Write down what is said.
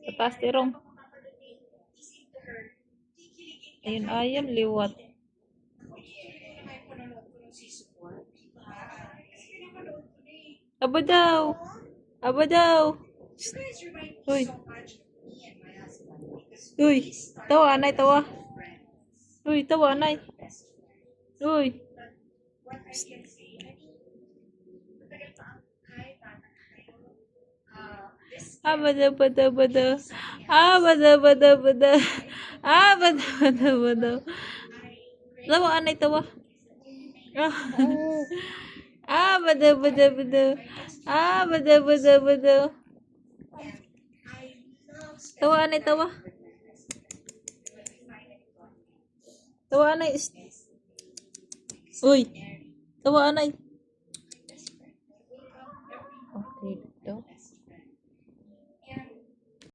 Sa taas tirong. Ayun, ayun, liwat. Aba daw. Aba daw. Uy. Uy. Tawa, anay, tawa. Uy, tawa, anay. Uy. Abada, bada, bada. Abada, bada, bada. Abada, bada, bada. Tawa, anay, tawa. Abada, bada, bada. Abada, bada, bada. Tawa, anay, tawa. Tawa, anay. Uy. Tawa, anay.